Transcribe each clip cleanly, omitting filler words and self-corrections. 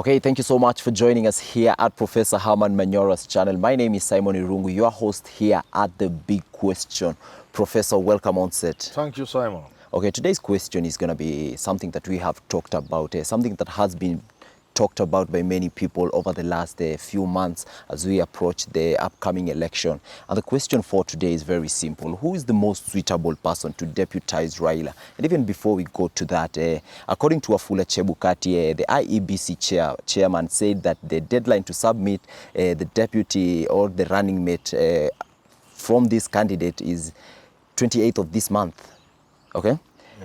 Okay, thank you so much for joining us here at Professor Herman Manyora's channel. My name is Simon Irungu, your host here at The Big Question. Professor, welcome on set. Thank you, Simon. Okay, today's question is going to be something that we have talked about, something that has been talked about by many people over the last few months as we approach the upcoming election. And the question for today is very simple. Who is the most suitable person to deputize Raila? And even before we go to that, according to Wafula Chebukati, the IEBC chairman said that the deadline to submit the deputy or the running mate from this candidate is 28th of this month. Okay?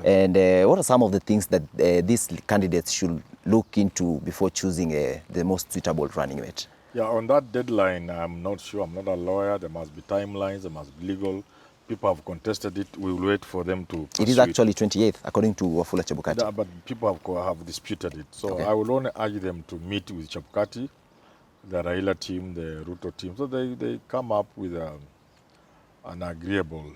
Yeah. And what are some of the things that these candidates should look into before choosing the most suitable running mate? Yeah, on that deadline, I'm not sure. I'm not a lawyer. There must be timelines. There must be legal. People have contested it. We will wait for them to pursue it. Is actually 28th, according to Wafula Chebukati. Yeah, but people have disputed it. So okay. I will only urge them to meet with Chebukati, the Raila team, the Ruto team. So they come up with an agreeable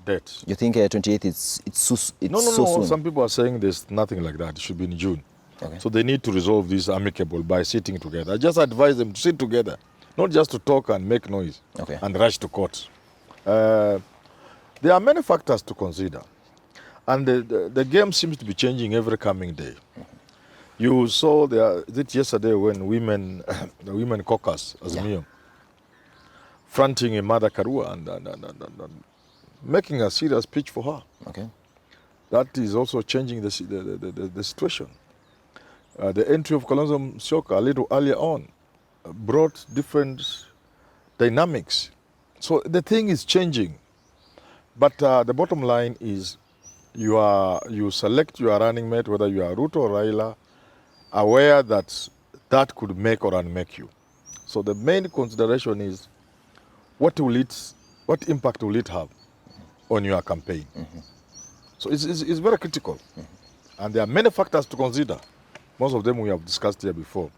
date. You think 28th it's so soon? Some people are saying there's nothing like that. It should be in June. Okay. So they need to resolve this amicable by sitting together. I just advise them to sit together, not just to talk and make noise and rush to court. There are many factors to consider. And the game seems to be changing every coming day. You saw that yesterday when the women caucus, as me, fronting a mother Karua and making a serious pitch for her. Okay. That is also changing the situation. The entry of Kalonzo a little earlier on brought different dynamics. So the thing is changing. But the bottom line is you select your running mate, whether you are Ruto or Raila, aware that that could make or unmake you. So the main consideration is what impact will it have on your campaign. Mm-hmm. So it's very critical. Mm-hmm. And there are many factors to consider. Most of them we have discussed here before.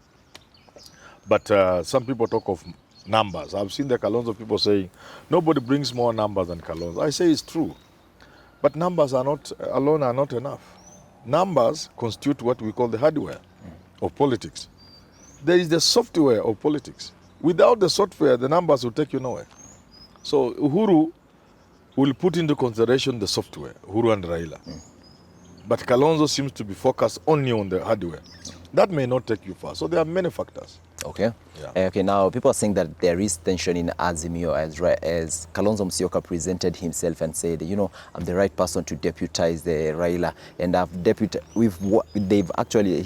But some people talk of numbers. I've seen the Kalonzo people saying, nobody brings more numbers than Kalonzo. I say it's true. But numbers alone are not enough. Numbers constitute what we call the hardware of politics. There is the software of politics. Without the software, the numbers will take you nowhere. So Uhuru will put into consideration the software, Uhuru and Raila. But Kalonzo seems to be focused only on the hardware. That may not take you far. So there are many factors. Okay. Yeah. Okay, now people are saying that there is tension in Azimio as Kalonzo Musyoka presented himself and said, you know, I'm the right person to deputize the Raila. And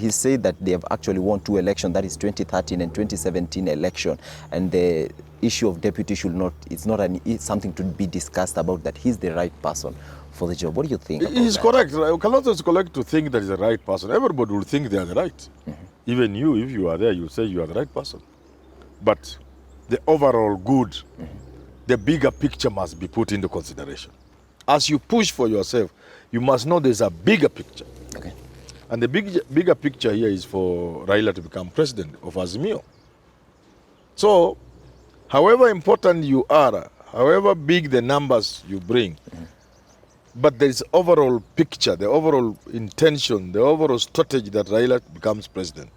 he said that they have actually won 2 elections, that is 2013 and 2017 election. And the issue of deputy it's something to be discussed about, that he's the right person for the job. What do you think about He's that? Correct. Kalonzo is correct to think that he's the right person. Everybody will think they are the right. Mm-hmm. Even you, if you are there, you say you are the right person. But the overall good, the bigger picture must be put into consideration. As you push for yourself, you must know there's a bigger picture. Okay. And the bigger picture here is for Raila to become president of Azimio. So, however important you are, however big the numbers you bring, but there is overall picture, the overall intention, the overall strategy that Raila becomes president.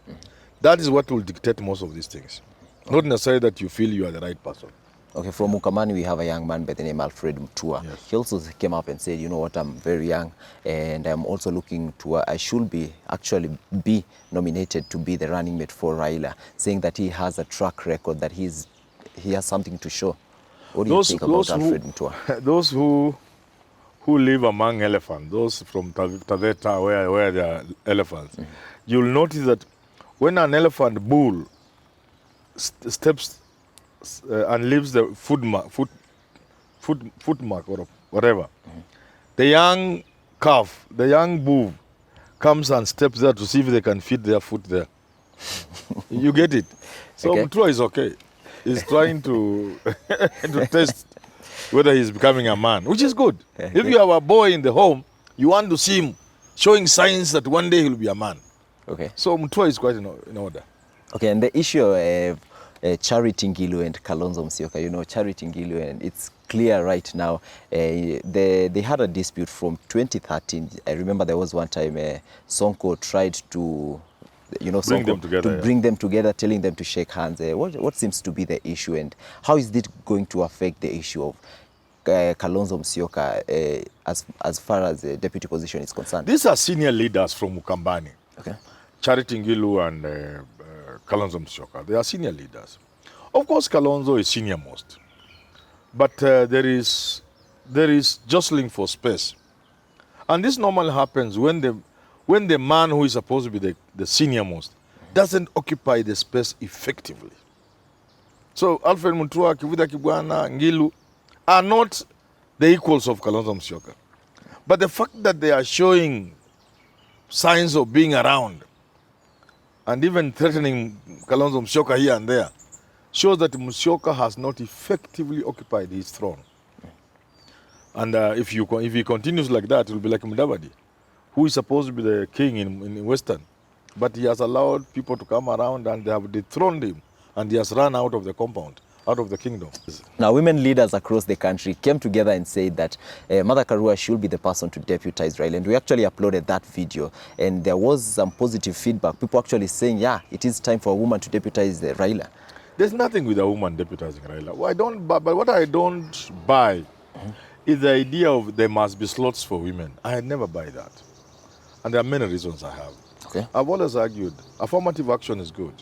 That is what will dictate most of these things. Not necessarily that you feel you are the right person. Okay, from Mukamani, we have a young man by the name Alfred Mutua. Yes. He also came up and said, you know what, I'm very young and I'm also looking to, I should actually be nominated to be the running mate for Raila, saying that he has a track record, that he has something to show. What do you think about Alfred Mutua? Those who live among elephants, those from Taveta where there are elephants, you'll notice that when an elephant bull steps and leaves the foot mark or whatever, the young calf, the young bull comes and steps there to see if they can fit their foot there. You get it? So Mutua is okay. He's trying to test whether he's becoming a man, which is good. If you have a boy in the home, you want to see him showing signs that one day he'll be a man. Okay. So Mutua is quite in order. Okay, and the issue of Charity Ngilu and Kalonzo Musyoka, you know, Charity Ngilu, and it's clear right now, they had a dispute from 2013. I remember there was one time Sonko tried to you know, Bring them Sonko, together, to yeah. bring them together, telling them to shake hands. What seems to be the issue, and how is it going to affect the issue of Kalonzo Musyoka as far as the deputy position is concerned? These are senior leaders from Ukambani. Okay. Charity Ngilu and Kalonzo Musyoka. They are senior leaders. Of course, Kalonzo is senior most. But there is jostling for space. And this normally happens when the man who is supposed to be the senior most doesn't occupy the space effectively. So Alfred Mutua, Kivuta Kibwana, Ngilu are not the equals of Kalonzo Musyoka. But the fact that they are showing signs of being around and even threatening Kalonzo Musyoka here and there shows that Musyoka has not effectively occupied his throne. And if he continues like that, it will be like Mudavadi, who is supposed to be the king in Western. But he has allowed people to come around and they have dethroned him, and he has run out of the compound, out of the kingdom. Now, women leaders across the country came together and said that Mother Karua should be the person to deputize Raila. And we actually uploaded that video, and there was some positive feedback. People actually saying, yeah, it is time for a woman to deputize Raila. There's nothing with a woman deputizing Raila. But what I don't buy is the idea of there must be slots for women. I never buy that. And there are many reasons I have. Okay. I've always argued affirmative action is good.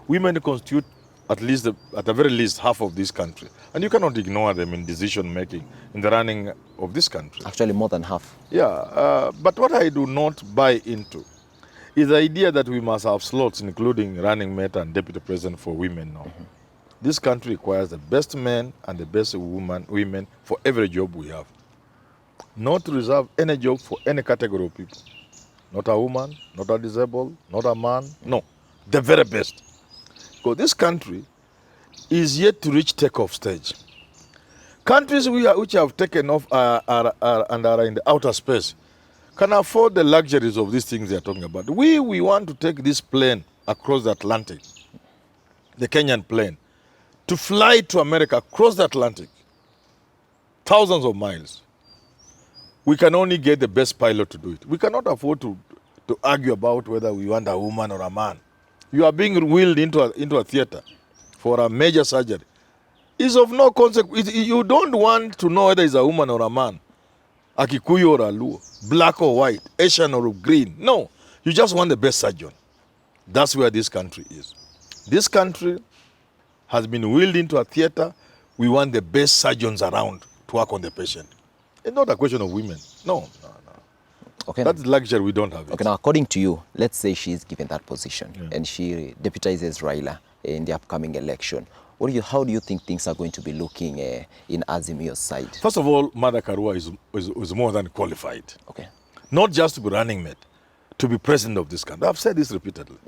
Women constitute at the very least half of this country. And you cannot ignore them in decision making in the running of this country. Actually, more than half. Yeah, but what I do not buy into is the idea that we must have slots, including running mate and deputy president for women now. This country requires the best men and the best women for every job we have. Not to reserve any job for any category of people. Not a woman, not a disabled, not a man, no. The very best. Because this country is yet to reach takeoff stage. Countries which have taken off and are in the outer space can afford the luxuries of these things they are talking about. We want to take this plane across the Atlantic, the Kenyan plane, to fly to America across the Atlantic, thousands of miles. We can only get the best pilot to do it. We cannot afford to argue about whether we want a woman or a man. You are being wheeled into a theater for a major surgery. It's of no consequence. You don't want to know whether it's a woman or a man, a Kikuyu or a Luo, black or white, Asian or green. No, you just want the best surgeon. That's where this country is. This country has been wheeled into a theater. We want the best surgeons around to work on the patient. It's not a question of women. No. Okay. That's luxury, we don't have it. Okay, now according to you, let's say she is given that position and she deputizes Raila in the upcoming election. How do you think things are going to be looking in Azimio's side? First of all, Mother Karua is more than qualified. Okay. Not just to be running mate, to be president of this country. I've said this repeatedly.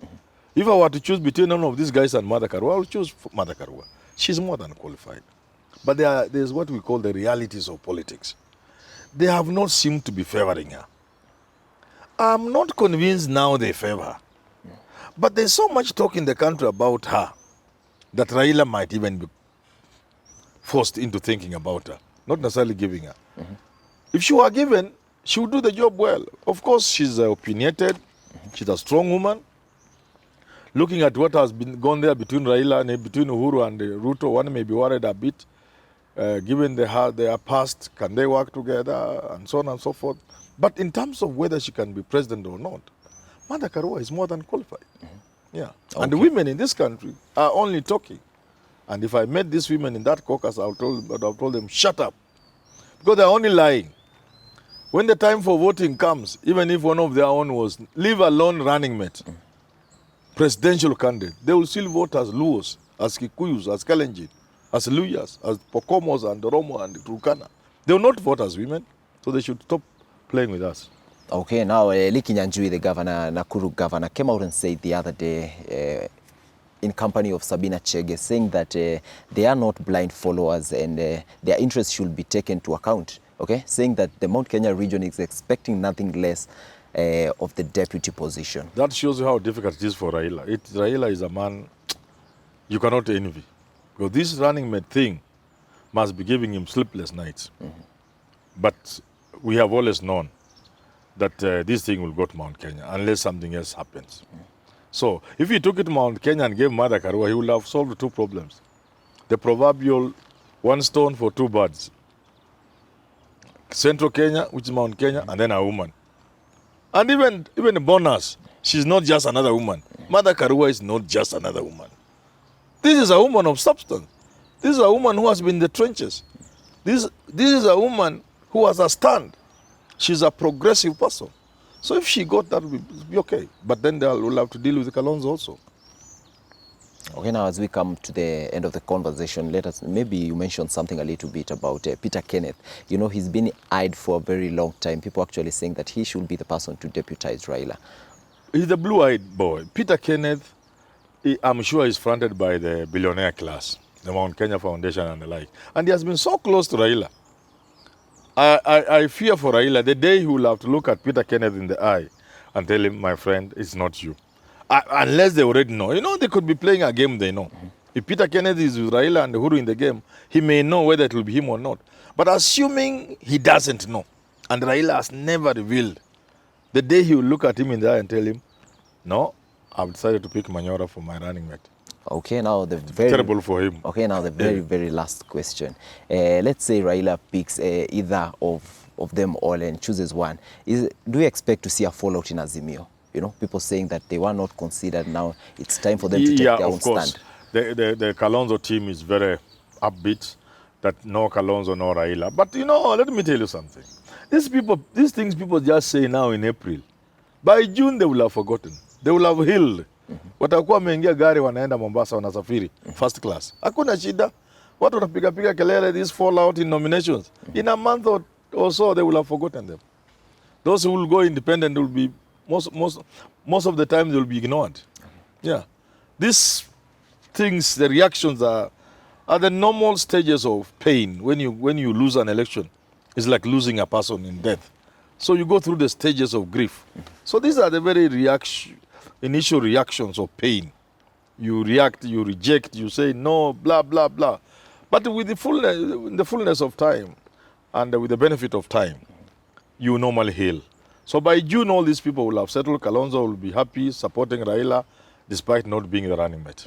If I were to choose between none of these guys and Mother Karua, I would choose Mother Karua. She's more than qualified. But there's what we call the realities of politics. They have not seemed to be favoring her. I'm not convinced now they favor her. But there's so much talk in the country about her that Raila might even be forced into thinking about her, not necessarily giving her. If she were given, she would do the job well. Of course, she's opinionated. She's a strong woman. Looking at what has been gone there between Raila and between Uhuru and Ruto, one may be worried a bit. Given their past, can they work together and so on and so forth. But in terms of whether she can be president or not, Mother Karua is more than qualified. Yeah. Okay. And the women in this country are only talking. And if I met these women in that caucus, I'll told them, shut up. Because they're only lying. When the time for voting comes, even if one of their own was, leave alone running mate, presidential candidate, they will still vote as Luos, as Kikuyus, as Kalenjin, as Luyas, as Pokomos and Romo and Turkana. They will not vote as women, so they should stop playing with us. Okay, now Lee Kinyanjui, the governor, Nakuru governor, came out and said the other day in company of Sabina Chege, saying that they are not blind followers and their interests should be taken to account. Okay, saying that the Mount Kenya region is expecting nothing less of the deputy position. That shows you how difficult it is for Raila. Raila is a man you cannot envy. Because this running mate thing must be giving him sleepless nights. But we have always known that this thing will go to Mount Kenya unless something else happens. So if he took it to Mount Kenya and gave Mother Karua, he would have solved two problems. The proverbial one stone for two birds. Central Kenya, which is Mount Kenya, and then a woman. And even a bonus, she's not just another woman. Mother Karua is not just another woman. This is a woman of substance. This is a woman who has been in the trenches. This is a woman who has a stand. She's a progressive person. So if she got that, will be okay. But then we'll have to deal with Kalonzo also. Okay, now as we come to the end of the conversation, maybe you mentioned something a little bit about Peter Kenneth. You know, he's been eyed for a very long time. People actually saying that he should be the person to deputize Raila. He's the blue-eyed boy. Peter Kenneth, I'm sure he's fronted by the billionaire class, the Mount Kenya Foundation and the like. And he has been so close to Raila. I fear for Raila, the day he will have to look at Peter Kenneth in the eye and tell him, my friend, it's not you. Unless they already know. You know, they could be playing a game they know. If Peter Kenneth is with Raila and Uhuru in the game, he may know whether it will be him or not. But assuming he doesn't know, and Raila has never revealed, the day he will look at him in the eye and tell him, no, I've decided to pick Manyora for my running mate. Okay, now the terrible for him. Okay, now the very last question. Let's say Raila picks either of them all and chooses one. Do you expect to see a fallout in Azimio? You know, people saying that they were not considered. Now it's time for them to take their own stand. The Kalonzo team is very upbeat that no Kalonzo, no Raila. But you know, let me tell you something. These things people just say now in April. By June they will have forgotten. They will have healed. Watakuwa wameingia gari wanaenda Mombasa wanasafiri first class. Hakuna shida. Watu wanapiga kelele this fallout in nominations. In a month or so they will have forgotten them. Those who will go independent will be most of the time they will be ignored. Yeah. These things, the reactions are the normal stages of pain when you lose an election. It's like losing a person in death. So you go through the stages of grief. So these are the very initial reactions of pain. You react, you reject, you say no, blah, blah, blah. But with the fullness of time and with the benefit of time, you normally heal. So by June, all these people will have settled. Kalonzo will be happy supporting Raila despite not being the running mate.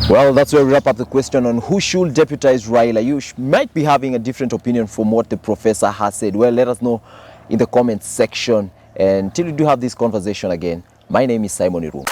Well, that's where we wrap up the question on who should deputize Raila. You might be having a different opinion from what the professor has said. Well, let us know in the comments section. And until we do have this conversation again, my name is Simon Iru.